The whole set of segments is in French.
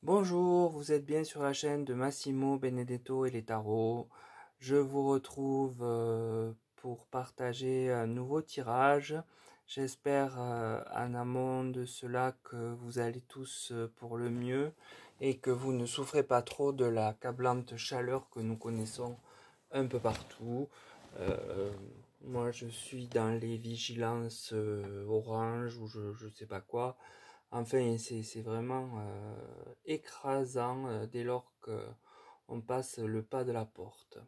Bonjour, vous êtes bien sur la chaîne de Massimo Benedetto et les tarots. Je vous retrouve pour partager un nouveau tirage. J'espère en amont de cela que vous allez tous pour le mieux et que vous ne souffrez pas trop de la câblante chaleur que nous connaissons un peu partout. Euh, Moi je suis dans les vigilances orange ou je sais pas quoi. Enfin, c'est vraiment écrasant dès lors qu'on passe le pas de la porte.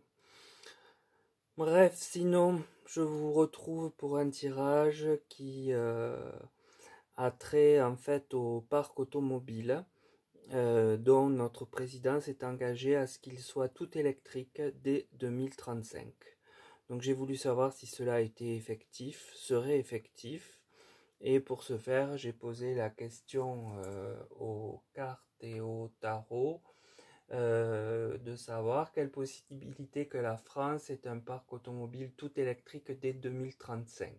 Bref, sinon, je vous retrouve pour un tirage qui a trait en fait au parc automobile, dont notre président s'est engagé à ce qu'il soit tout électrique dès 2035. Donc j'ai voulu savoir si cela serait effectif. Et pour ce faire, j'ai posé la question aux cartes et au tarot de savoir quelle possibilité que la France ait un parc automobile tout électrique dès 2035.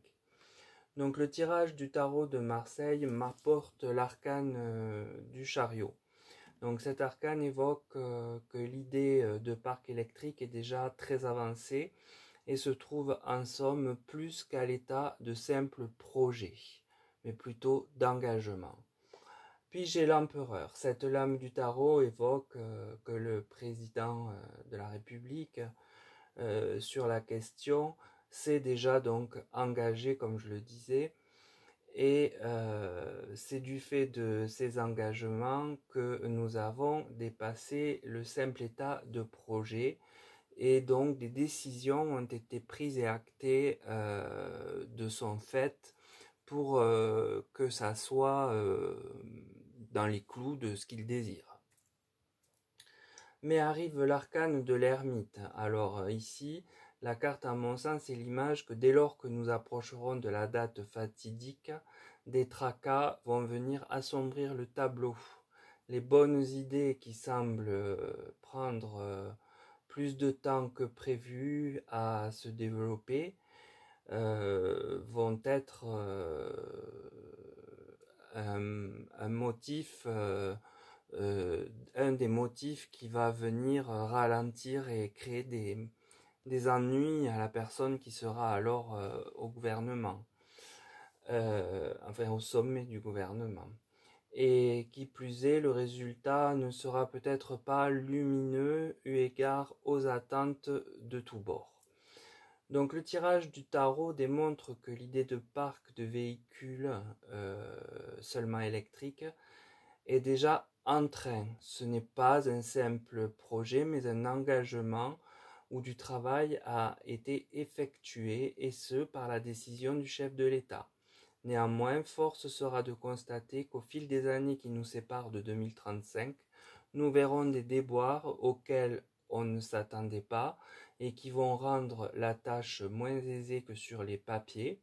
Donc le tirage du tarot de Marseille m'apporte l'arcane du chariot. Donc cet arcane évoque que l'idée de parc électrique est déjà très avancée et se trouve en somme plus qu'à l'état de simple projet, mais plutôt d'engagement. Puis j'ai l'empereur. Cette lame du tarot évoque que le président de la République, sur la question, s'est déjà donc engagé, comme je le disais, et c'est du fait de ces engagements que nous avons dépassé le simple état de projet, et donc des décisions ont été prises et actées de son fait pour que ça soit dans les clous de ce qu'il désire. Mais arrive l'arcane de l'ermite. Alors ici, la carte à mon sens est l'image que dès lors que nous approcherons de la date fatidique, des tracas vont venir assombrir le tableau. Les bonnes idées qui semblent prendre plus de temps que prévu à se développer vont être un motif, un des motifs qui va venir ralentir et créer des ennuis à la personne qui sera alors au gouvernement, enfin au sommet du gouvernement. Et qui plus est, le résultat ne sera peut-être pas lumineux eu égard aux attentes de tous bords. Donc le tirage du tarot démontre que l'idée de parc de véhicules seulement électriques est déjà en train. Ce n'est pas un simple projet, mais un engagement où du travail a été effectué, et ce par la décision du chef de l'État. Néanmoins, force sera de constater qu'au fil des années qui nous séparent de 2035, nous verrons des déboires auxquels on ne s'attendait pas et qui vont rendre la tâche moins aisée que sur les papiers,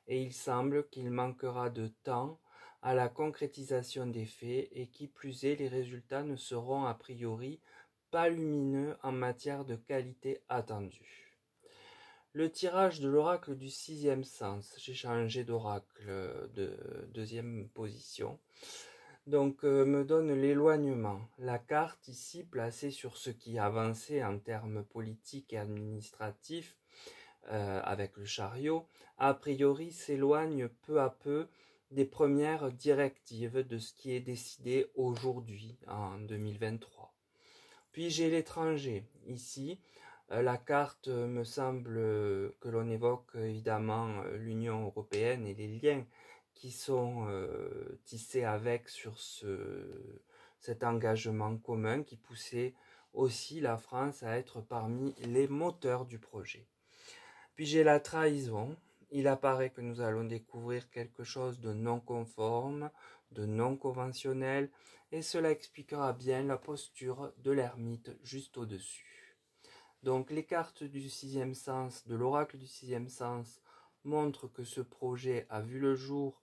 et il semble qu'il manquera de temps à la concrétisation des faits, et qui plus est, les résultats ne seront a priori pas lumineux en matière de qualité attendue. Le tirage de l'oracle du sixième sens, j'ai changé d'oracle de deuxième position, donc me donne l'éloignement. La carte ici placée sur ce qui avançait en termes politiques et administratifs, avec le chariot, a priori s'éloigne peu à peu des premières directives de ce qui est décidé aujourd'hui, en 2023. Puis j'ai l'étranger. Ici, la carte me semble que l'on évoque évidemment l'Union européenne et les liens qui sont tissés avec sur cet engagement commun qui poussait aussi la France à être parmi les moteurs du projet. Puis j'ai la trahison. Il apparaît que nous allons découvrir quelque chose de non conforme, de non conventionnel, et cela expliquera bien la posture de l'ermite juste au-dessus. Donc les cartes du sixième sens, de l'oracle du sixième sens, montrent que ce projet a vu le jour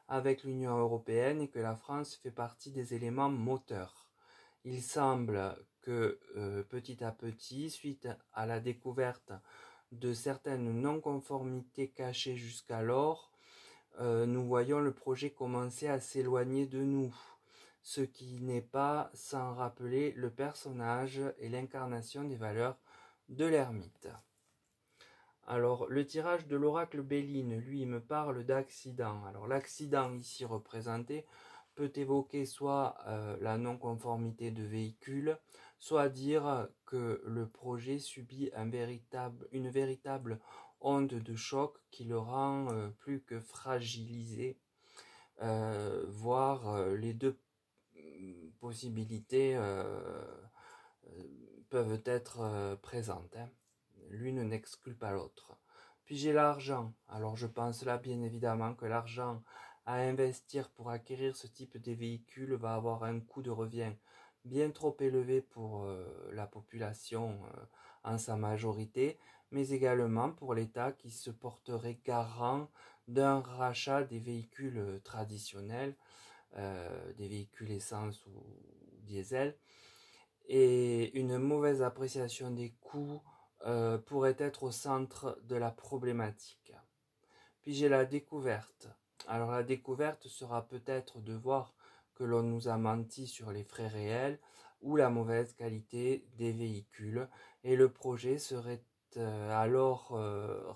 avec l'Union européenne et que la France fait partie des éléments moteurs. Il semble que petit à petit, suite à la découverte de certaines non-conformités cachées jusqu'alors, nous voyons le projet commencer à s'éloigner de nous. ce qui n'est pas sans rappeler le personnage et l'incarnation des valeurs de l'ermite. Alors, le tirage de l'oracle Béline, lui, me parle d'accident. Alors, l'accident ici représenté peut évoquer soit la non-conformité de véhicule, soit dire que le projet subit une véritable onde de choc qui le rend plus que fragilisé, voire les deux possibilités peuvent être présentes. Hein. L'une n'exclut pas l'autre. Puis j'ai l'argent. Alors je pense là bien évidemment que l'argent à investir pour acquérir ce type de véhicule va avoir un coût de revient bien trop élevé pour la population en sa majorité, mais également pour l'État qui se porterait garant d'un rachat des véhicules traditionnels, des véhicules essence ou diesel, et une mauvaise appréciation des coûts pourrait être au centre de la problématique. Puis j'ai la découverte. Alors la découverte sera peut-être de voir que l'on nous a menti sur les frais réels ou la mauvaise qualité des véhicules, et le projet serait alors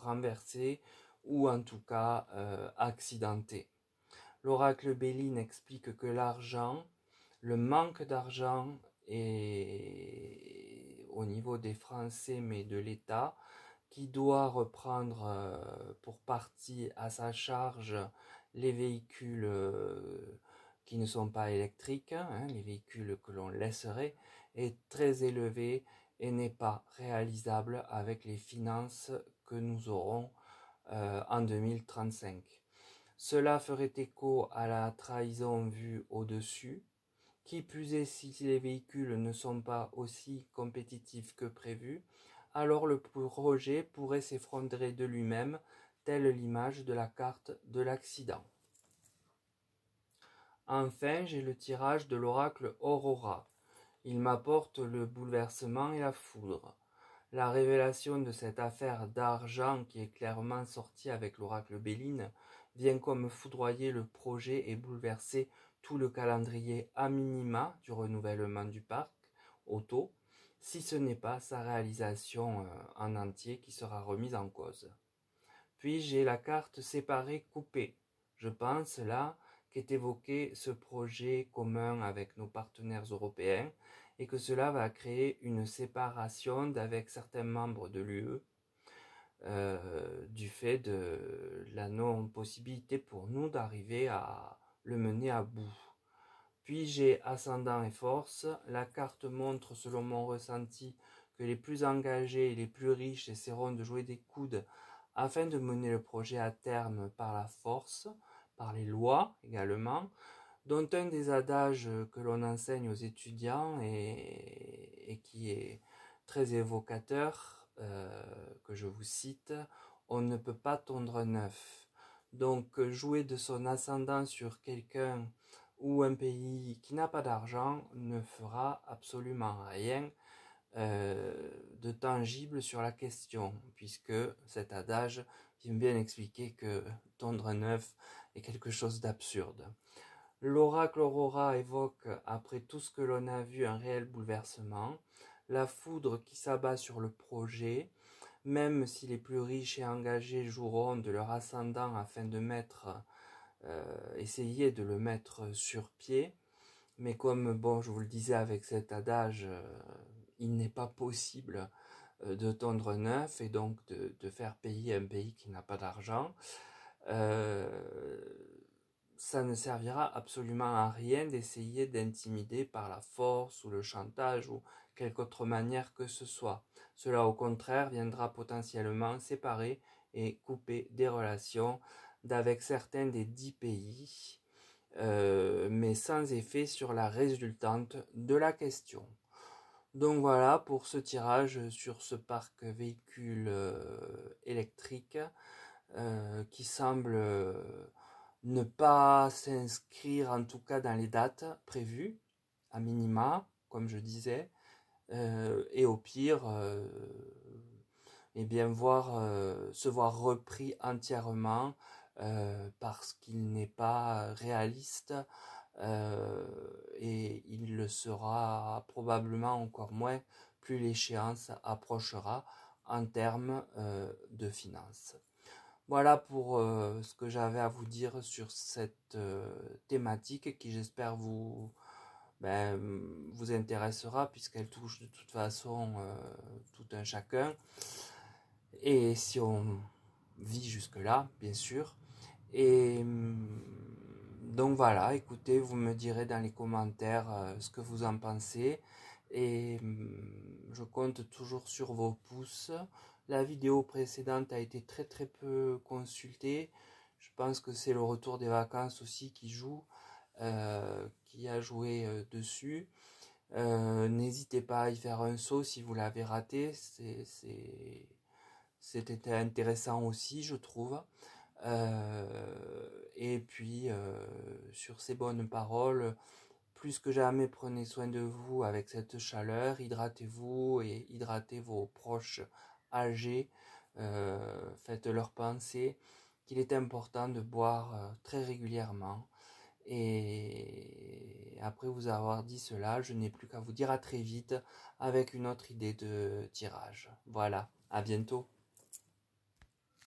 renversé ou en tout cas accidenté. L'oracle Béline explique que le manque d'argent est au niveau des Français mais de l'État, qui doit reprendre pour partie à sa charge les véhicules qui ne sont pas électriques, hein, les véhicules que l'on laisserait, est très élevé et n'est pas réalisable avec les finances que nous aurons en 2035. Cela ferait écho à la trahison vue au-dessus. Qui plus est, si les véhicules ne sont pas aussi compétitifs que prévu, alors le projet pourrait s'effondrer de lui-même, telle l'image de la carte de l'accident. Enfin, j'ai le tirage de l'oracle Aurora. Il m'apporte le bouleversement et la foudre. La révélation de cette affaire d'argent qui est clairement sortie avec l'oracle Béline vient comme foudroyer le projet et bouleverser tout le calendrier à minima du renouvellement du parc auto, si ce n'est pas sa réalisation en entier qui sera remise en cause. Puis j'ai la carte séparée coupée. Je pense là qu'est évoqué ce projet commun avec nos partenaires européens et que cela va créer une séparation d'avec certains membres de l'UE du fait de la non-possibilité pour nous d'arriver à le mener à bout. Puis j'ai ascendant et force. La carte montre, selon mon ressenti, que les plus engagés et les plus riches essaieront de jouer des coudes afin de mener le projet à terme par la force, par les lois également, dont un des adages que l'on enseigne aux étudiants et qui est très évocateur, que je vous cite, on ne peut pas tondre neuf. Donc jouer de son ascendant sur quelqu'un ou un pays qui n'a pas d'argent ne fera absolument rien de tangible sur la question, puisque cet adage vient bien expliquer que tondre neuf est quelque chose d'absurde. L'oracle Aurora évoque, après tout ce que l'on a vu, un réel bouleversement, la foudre qui s'abat sur le projet, même si les plus riches et engagés joueront de leur ascendant afin de essayer de le mettre sur pied. Mais comme je vous le disais avec cet adage, il n'est pas possible de tondre neuf et donc de faire payer un pays qui n'a pas d'argent. Ça ne servira absolument à rien d'essayer d'intimider par la force ou le chantage ou quelque autre manière que ce soit. Cela au contraire viendra potentiellement séparer et couper des relations d'avec certains des 10 pays, mais sans effet sur la résultante de la question. Donc voilà pour ce tirage sur ce parc véhicule électrique qui semble ne pas s'inscrire en tout cas dans les dates prévues, à minima, comme je disais, et au pire, se voir repris entièrement parce qu'il n'est pas réaliste et il le sera probablement encore moins plus l'échéance approchera en termes de finances. Voilà pour ce que j'avais à vous dire sur cette thématique qui j'espère vous intéressera puisqu'elle touche de toute façon tout un chacun. Et si on vit jusque-là, bien sûr. Et donc voilà, écoutez, vous me direz dans les commentaires ce que vous en pensez. Et je compte toujours sur vos pouces. La vidéo précédente a été très très peu consultée. Je pense que c'est le retour des vacances aussi qui joue, qui a joué dessus. N'hésitez pas à y faire un saut si vous l'avez raté. C'était intéressant aussi, je trouve. Et puis, sur ces bonnes paroles, plus que jamais, prenez soin de vous avec cette chaleur, hydratez-vous et hydratez vos proches âgés, faites-leur penser qu'il est important de boire très régulièrement. Et après vous avoir dit cela, je n'ai plus qu'à vous dire à très vite avec une autre idée de tirage. Voilà, à bientôt.